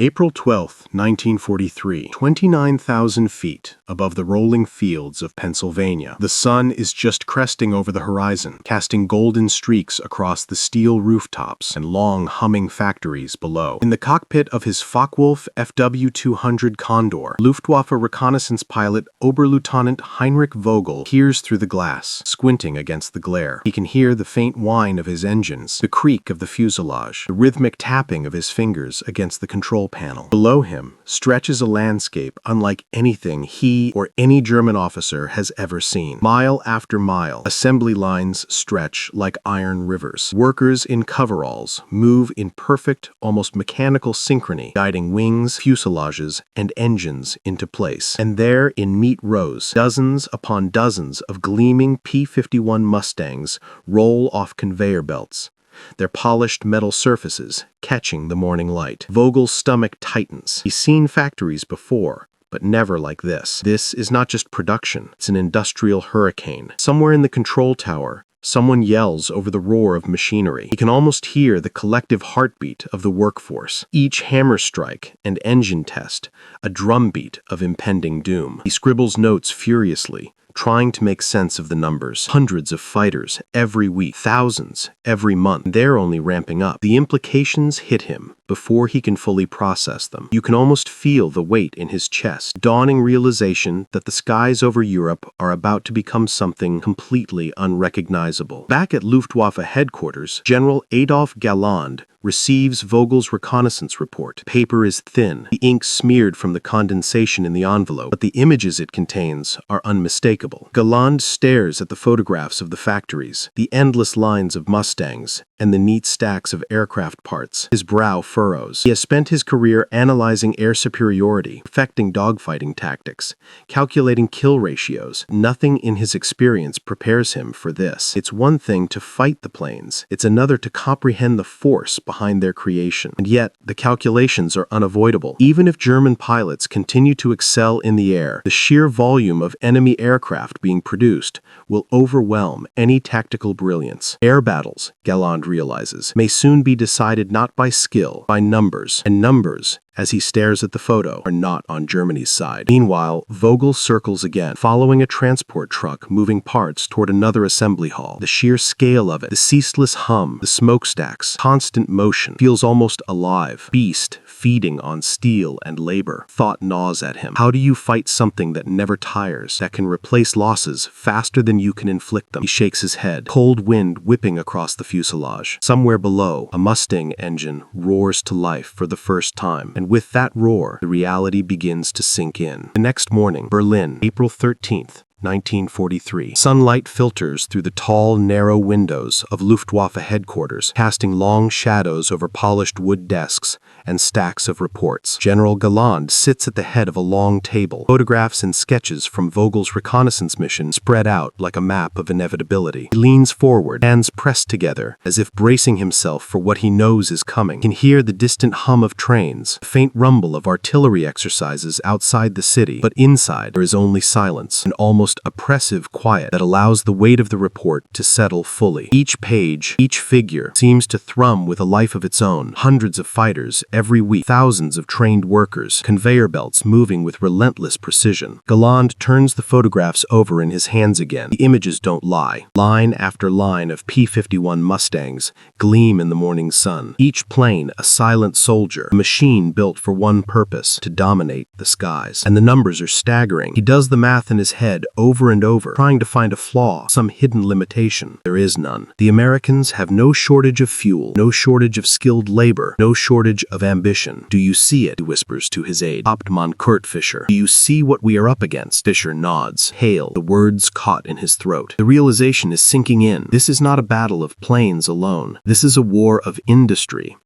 April 12, 1943, 29,000 feet above the rolling fields of Pennsylvania. The sun is just cresting over the horizon, casting golden streaks across the steel rooftops and long humming factories below. In the cockpit of his Focke-Wulf FW-200 Condor, Luftwaffe reconnaissance pilot Oberleutnant Heinrich Vogel peers through the glass, squinting against the glare. He can hear the faint whine of his engines, the creak of the fuselage, the rhythmic tapping of his fingers against the control panel. Below him stretches a landscape unlike anything he or any German officer has ever seen. Mile after mile, assembly lines stretch like iron rivers. Workers in coveralls move in perfect, almost mechanical synchrony, guiding wings, fuselages, and engines into place. And there, in neat rows, dozens upon dozens of gleaming P-51 Mustangs roll off conveyor belts, their polished metal surfaces catching the morning light. Vogel's stomach tightens. He's seen factories before, but never like this. This is not just production, it's an industrial hurricane. Somewhere in the control tower, someone yells over the roar of machinery. He can almost hear the collective heartbeat of the workforce. Each hammer strike and engine test, a drumbeat of impending doom. He scribbles notes furiously, trying to make sense of the numbers. Hundreds of fighters every week, thousands every month. They're only ramping up. The implications hit him before he can fully process them. You can almost feel the weight in his chest, dawning realization that the skies over Europe are about to become something completely unrecognizable. Back at Luftwaffe headquarters, General Adolf Galland receives Vogel's reconnaissance report. Paper is thin, the ink smeared from the condensation in the envelope, but the images it contains are unmistakable. Galland stares at the photographs of the factories, the endless lines of Mustangs, and the neat stacks of aircraft parts. His brow furrows. He has spent his career analyzing air superiority, perfecting dogfighting tactics, calculating kill ratios. Nothing in his experience prepares him for this. It's one thing to fight the planes. It's another to comprehend the force behind their creation. And yet, the calculations are unavoidable. Even if German pilots continue to excel in the air, the sheer volume of enemy aircraft being produced will overwhelm any tactical brilliance. Air battles, Galland realizes, may soon be decided not by skill, by numbers. And numbers, as he stares at the photo, are not on Germany's side. Meanwhile, Vogel circles again, following a transport truck moving parts toward another assembly hall. The sheer scale of it, the ceaseless hum, the smokestacks, constant motion, feels almost alive. Beast feeding on steel and labor. Thought gnaws at him. How do you fight something that never tires, that can replace losses faster than you can inflict them? He shakes his head, cold wind whipping across the fuselage. Somewhere below, a Mustang engine roars to life for the first time, and with that roar, the reality begins to sink in. The next morning, Berlin, April 13th, 1943. Sunlight filters through the tall, narrow windows of Luftwaffe headquarters, casting long shadows over polished wood desks and stacks of reports. General Galland sits at the head of a long table, photographs and sketches from Vogel's reconnaissance mission spread out like a map of inevitability. He leans forward, hands pressed together, as if bracing himself for what he knows is coming. He can hear the distant hum of trains, the faint rumble of artillery exercises outside the city, but inside there is only silence, an almost oppressive quiet that allows the weight of the report to settle fully. Each page, each figure, seems to thrum with a life of its own. Hundreds of fighters every week, thousands of trained workers, conveyor belts moving with relentless precision. Galland turns the photographs over in his hands again. The images don't lie. Line after line of P-51 Mustangs gleam in the morning sun. Each plane a silent soldier, a machine built for one purpose, to dominate the skies. And the numbers are staggering. He does the math in his head over and over, trying to find a flaw, some hidden limitation. There is none. The Americans have no shortage of fuel, no shortage of skilled labor, no shortage of ambition. Do you see it? He whispers to his aide, Hauptmann Kurt Fischer. Do you see what we are up against? Fischer nods. Hail, the words caught in his throat. The realization is sinking in. This is not a battle of planes alone. This is a war of industry.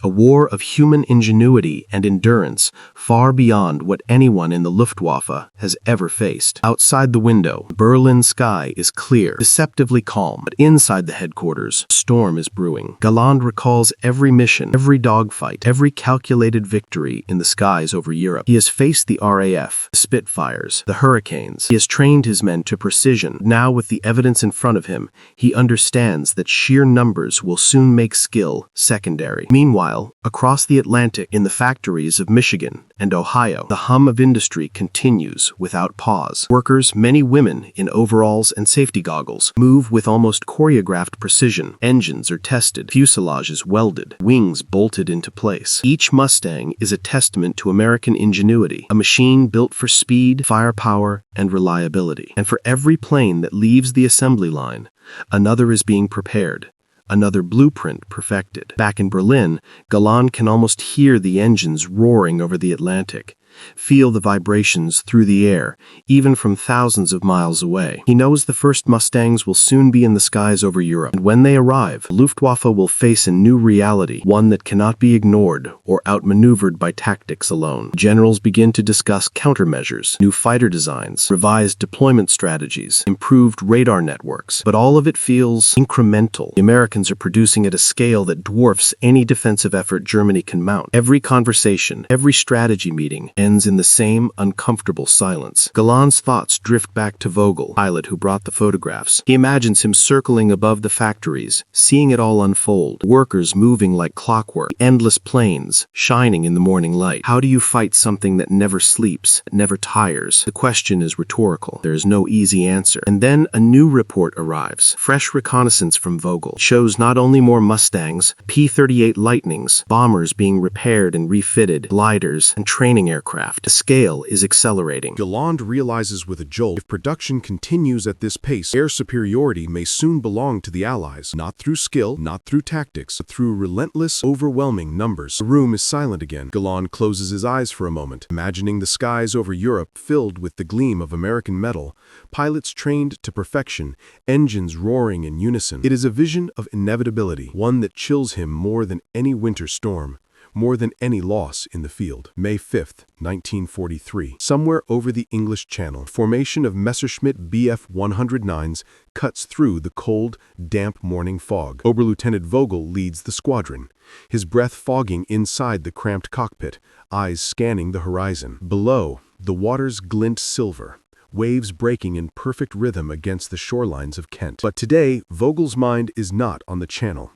A war of human ingenuity and endurance far beyond what anyone in the Luftwaffe has ever faced. Outside the window, the Berlin sky is clear, deceptively calm, but inside the headquarters, a storm is brewing. Galland recalls every mission, every dogfight, every calculated victory in the skies over Europe. He has faced the RAF, the Spitfires, the Hurricanes. He has trained his men to precision. Now, with the evidence in front of him, he understands that sheer numbers will soon make skill secondary. Meanwhile, Meanwhile, across the Atlantic, in the factories of Michigan and Ohio, the hum of industry continues without pause. Workers, many women in overalls and safety goggles, move with almost choreographed precision. Engines are tested, fuselages welded, wings bolted into place. Each Mustang is a testament to American ingenuity, a machine built for speed, firepower, and reliability. And for every plane that leaves the assembly line, another is being prepared. Another blueprint perfected. Back in Berlin, Galland can almost hear the engines roaring over the Atlantic, feel the vibrations through the air, even from thousands of miles away. He knows the first Mustangs will soon be in the skies over Europe, and when they arrive, Luftwaffe will face a new reality, one that cannot be ignored or outmaneuvered by tactics alone. Generals begin to discuss countermeasures, new fighter designs, revised deployment strategies, improved radar networks, but all of it feels incremental. The Americans are producing at a scale that dwarfs any defensive effort Germany can mount. Every conversation, every strategy meeting, ends in the same uncomfortable silence. Galland's thoughts drift back to Vogel, pilot who brought the photographs. He imagines him circling above the factories, seeing it all unfold, workers moving like clockwork, endless planes shining in the morning light. How do you fight something that never sleeps, never tires? The question is rhetorical. There is no easy answer. And then a new report arrives. Fresh reconnaissance from Vogel shows not only more Mustangs, P-38 Lightnings, bombers being repaired and refitted, gliders, and training aircraft. The scale is accelerating. Galland realizes with a jolt, if production continues at this pace, air superiority may soon belong to the Allies, not through skill, not through tactics, but through relentless, overwhelming numbers. The room is silent again. Galland closes his eyes for a moment, imagining the skies over Europe filled with the gleam of American metal, pilots trained to perfection, engines roaring in unison. It is a vision of inevitability, one that chills him more than any winter storm, more than any loss in the field. May 5th, 1943. Somewhere over the English Channel, formation of Messerschmitt Bf-109s cuts through the cold, damp morning fog. Oberleutnant Vogel leads the squadron, his breath fogging inside the cramped cockpit, eyes scanning the horizon. Below, the waters glint silver, waves breaking in perfect rhythm against the shorelines of Kent. But today, Vogel's mind is not on the Channel.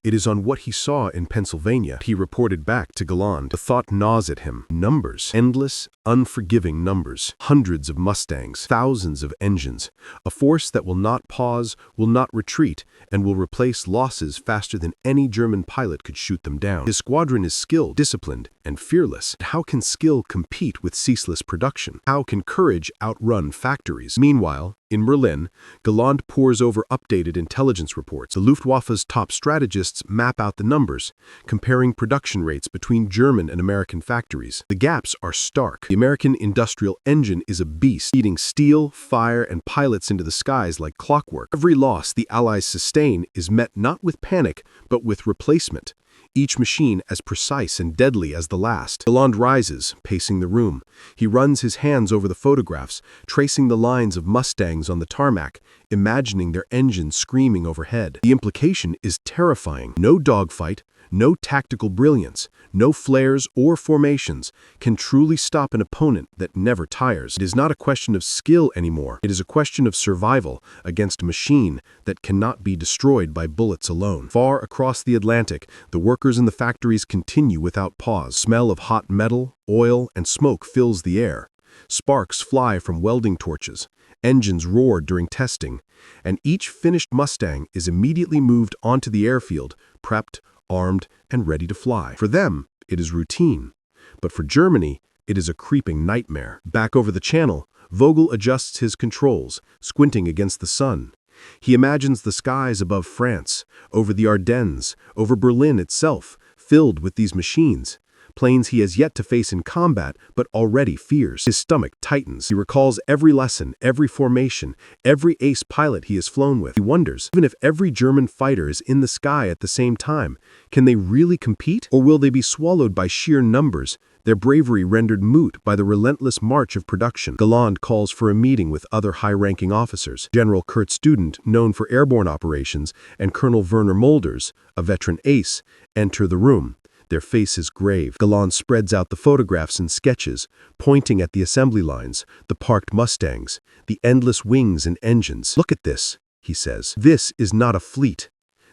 It is on what he saw in Pennsylvania. He reported back to Galland. The thought gnaws at him. Numbers. Endless, unforgiving numbers. Hundreds of Mustangs. Thousands of engines. A force that will not pause, will not retreat, and will replace losses faster than any German pilot could shoot them down. His squadron is skilled, disciplined, and fearless. How can skill compete with ceaseless production? How can courage outrun factories? Meanwhile, in Berlin, Galland pores over updated intelligence reports. The Luftwaffe's top strategists map out the numbers, comparing production rates between German and American factories. The gaps are stark. The American industrial engine is a beast, feeding steel, fire, and pilots into the skies like clockwork. Every loss the Allies sustain is met not with panic, but with replacement, each machine as precise and deadly as the last. Galland rises, pacing the room. He runs his hands over the photographs, tracing the lines of Mustangs on the tarmac, imagining their engines screaming overhead. The implication is terrifying. No dogfight, no tactical brilliance, no flares or formations can truly stop an opponent that never tires. It is not a question of skill anymore. It is a question of survival against a machine that cannot be destroyed by bullets alone. Far across the Atlantic, the workers in the factories continue without pause. Smell of hot metal, oil, and smoke fills the air. Sparks fly from welding torches. Engines roar during testing. And each finished Mustang is immediately moved onto the airfield, prepped, armed, and ready to fly. For them, it is routine. But for Germany, it is a creeping nightmare. Back over the Channel, Vogel adjusts his controls, squinting against the sun. He imagines the skies above France, over the Ardennes, over Berlin itself, filled with these machines. Planes he has yet to face in combat, but already fears. His stomach tightens. He recalls every lesson, every formation, every ace pilot he has flown with. He wonders, even if every German fighter is in the sky at the same time, can they really compete? Or will they be swallowed by sheer numbers, their bravery rendered moot by the relentless march of production? Galland calls for a meeting with other high-ranking officers. General Kurt Student, known for airborne operations, and Colonel Werner Mulders, a veteran ace, enter the room. Their faces grave. Galland spreads out the photographs and sketches, pointing at the assembly lines, the parked Mustangs, the endless wings and engines. "Look at this," he says. "This is not a fleet.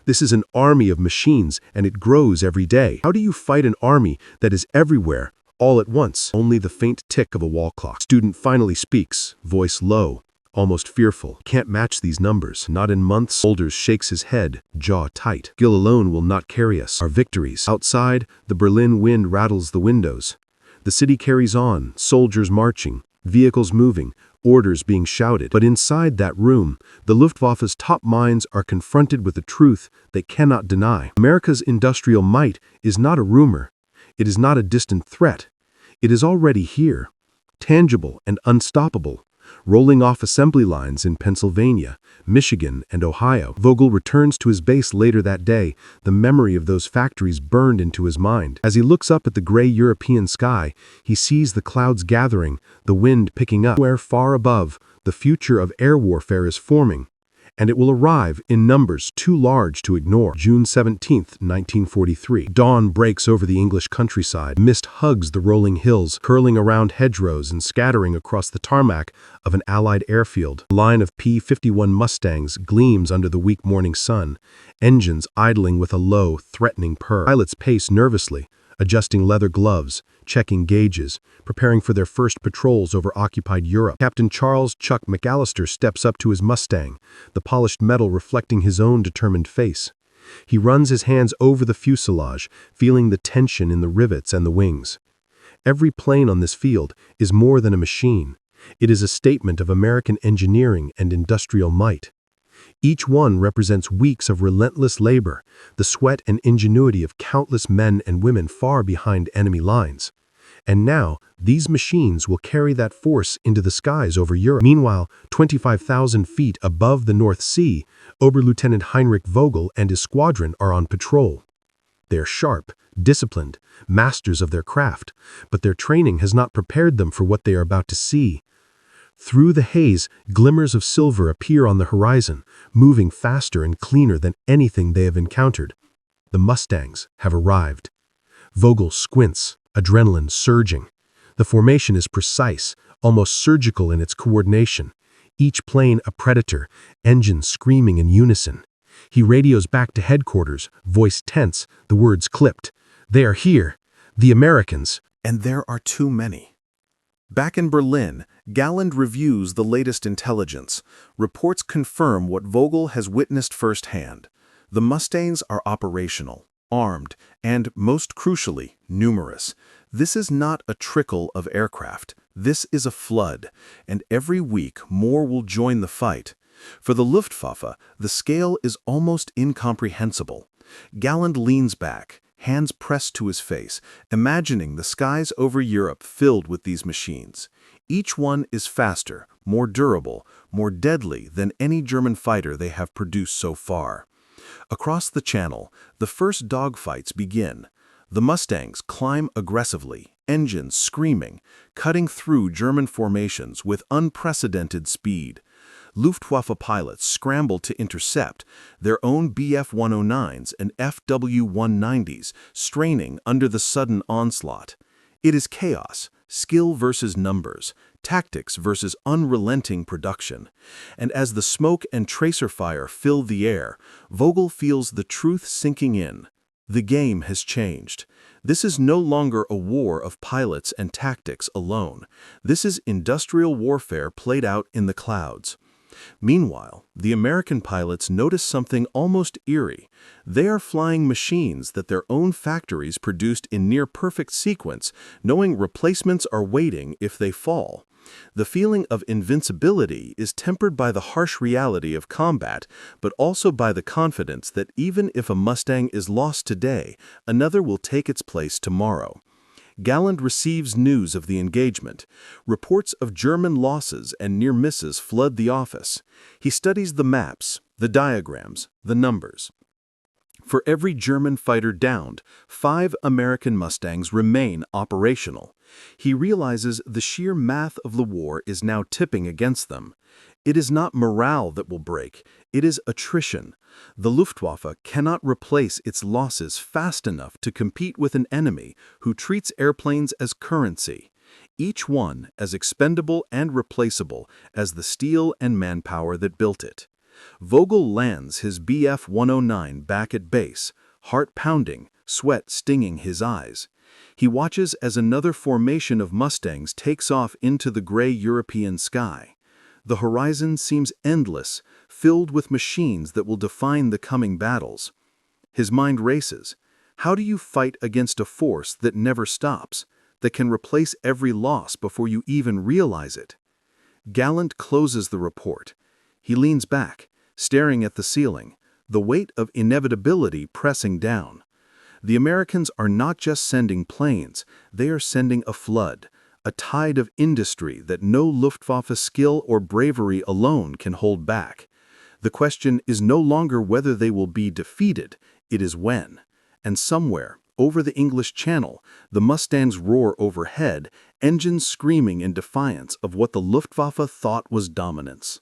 This is an army of machines, and it grows every day. How do you fight an army that is everywhere, all at once? Only the faint tick of a wall clock. Student finally speaks, voice low, almost fearful. Can't match these numbers. Not in months. Shoulders shakes his head, jaw tight. Skill alone will not carry us. Our victories. Outside, the Berlin wind rattles the windows. The city carries on, soldiers marching, vehicles moving, orders being shouted. But inside that room, the Luftwaffe's top minds are confronted with a truth they cannot deny. America's industrial might is not a rumor. It is not a distant threat. It is already here, tangible and unstoppable, rolling off assembly lines in Pennsylvania, Michigan, and Ohio. Vogel returns to his base later that day, the memory of those factories burned into his mind. As he looks up at the gray European sky, he sees the clouds gathering, the wind picking up. Where far above, the future of air warfare is forming, and it will arrive in numbers too large to ignore. June 17, 1943. Dawn breaks over the English countryside. Mist hugs the rolling hills, curling around hedgerows and scattering across the tarmac of an Allied airfield. A line of P-51 Mustangs gleams under the weak morning sun, engines idling with a low, threatening purr. Pilots pace nervously, adjusting leather gloves, checking gauges, preparing for their first patrols over occupied Europe. Captain Charles Chuck McAllister steps up to his Mustang, the polished metal reflecting his own determined face. He runs his hands over the fuselage, feeling the tension in the rivets and the wings. Every plane on this field is more than a machine. It is a statement of American engineering and industrial might. Each one represents weeks of relentless labor, the sweat and ingenuity of countless men and women far behind enemy lines. And now, these machines will carry that force into the skies over Europe. Meanwhile, 25,000 feet above the North Sea, Oberleutnant Heinrich Vogel and his squadron are on patrol. They're sharp, disciplined, masters of their craft, but their training has not prepared them for what they are about to see. Through the haze, glimmers of silver appear on the horizon, moving faster and cleaner than anything they have encountered. The Mustangs have arrived. Vogel squints, adrenaline surging. The formation is precise, almost surgical in its coordination. Each plane a predator, engines screaming in unison. He radios back to headquarters, voice tense, the words clipped. They are here, the Americans. And there are too many. Back in Berlin, Galland reviews the latest intelligence. Reports confirm what Vogel has witnessed firsthand. The Mustangs are operational, armed, and, most crucially, numerous. This is not a trickle of aircraft. This is a flood, and every week more will join the fight. For the Luftwaffe, the scale is almost incomprehensible. Galland leans back, hands pressed to his face, imagining the skies over Europe filled with these machines. Each one is faster, more durable, more deadly than any German fighter they have produced so far. Across the Channel, the first dogfights begin. The Mustangs climb aggressively, engines screaming, cutting through German formations with unprecedented speed. Luftwaffe pilots scramble to intercept, their own Bf-109s and FW-190s straining under the sudden onslaught. It is chaos, skill versus numbers, tactics versus unrelenting production. And as the smoke and tracer fire fill the air, Vogel feels the truth sinking in. The game has changed. This is no longer a war of pilots and tactics alone. This is industrial warfare played out in the clouds. Meanwhile, the American pilots notice something almost eerie. They are flying machines that their own factories produced in near-perfect sequence, knowing replacements are waiting if they fall. The feeling of invincibility is tempered by the harsh reality of combat, but also by the confidence that even if a Mustang is lost today, another will take its place tomorrow. Galland receives news of the engagement. Reports of German losses and near misses flood the office. He studies the maps, the diagrams, the numbers. For every German fighter downed, 5 American Mustangs remain operational. He realizes the sheer math of the war is now tipping against them. It is not morale that will break, it is attrition. The Luftwaffe cannot replace its losses fast enough to compete with an enemy who treats airplanes as currency, each one as expendable and replaceable as the steel and manpower that built it. Vogel lands his Bf-109 back at base, heart pounding, sweat stinging his eyes. He watches as another formation of Mustangs takes off into the gray European sky. The horizon seems endless, filled with machines that will define the coming battles. His mind races. How do you fight against a force that never stops, that can replace every loss before you even realize it? Galland closes the report. He leans back, staring at the ceiling, the weight of inevitability pressing down. The Americans are not just sending planes, they are sending a flood, a tide of industry that no Luftwaffe skill or bravery alone can hold back. The question is no longer whether they will be defeated, it is when. And somewhere, over the English Channel, the Mustangs roar overhead, engines screaming in defiance of what the Luftwaffe thought was dominance.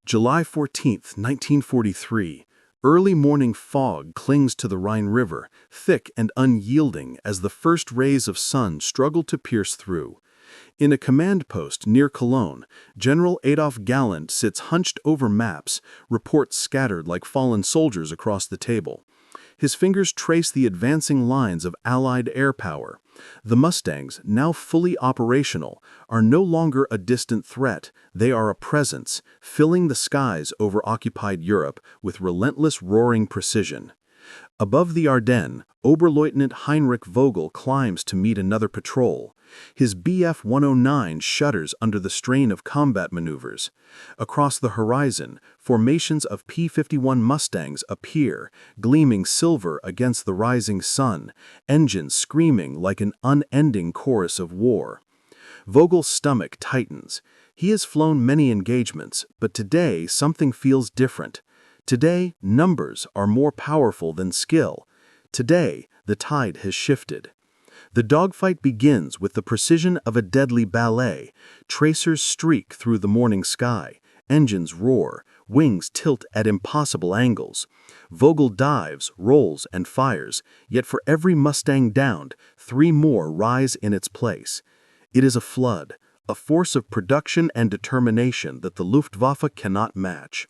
July 14, 1943. Early morning fog clings to the Rhine River, thick and unyielding as the first rays of sun struggle to pierce through. In a command post near Cologne, General Adolf Galland sits hunched over maps, reports scattered like fallen soldiers across the table. His fingers trace the advancing lines of Allied air power. The Mustangs, now fully operational, are no longer a distant threat. They are a presence, filling the skies over occupied Europe with relentless roaring precision. Above the Ardennes, Oberleutnant Heinrich Vogel climbs to meet another patrol. His Bf-109 shudders under the strain of combat maneuvers. Across the horizon, formations of P-51 Mustangs appear, gleaming silver against the rising sun, engines screaming like an unending chorus of war. Vogel's stomach tightens. He has flown many engagements, but today something feels different. Today, numbers are more powerful than skill. Today, the tide has shifted. The dogfight begins with the precision of a deadly ballet. Tracers streak through the morning sky. Engines roar. Wings tilt at impossible angles. Vogel dives, rolls, and fires, yet for every Mustang downed, 3 more rise in its place. It is a flood, a force of production and determination that the Luftwaffe cannot match.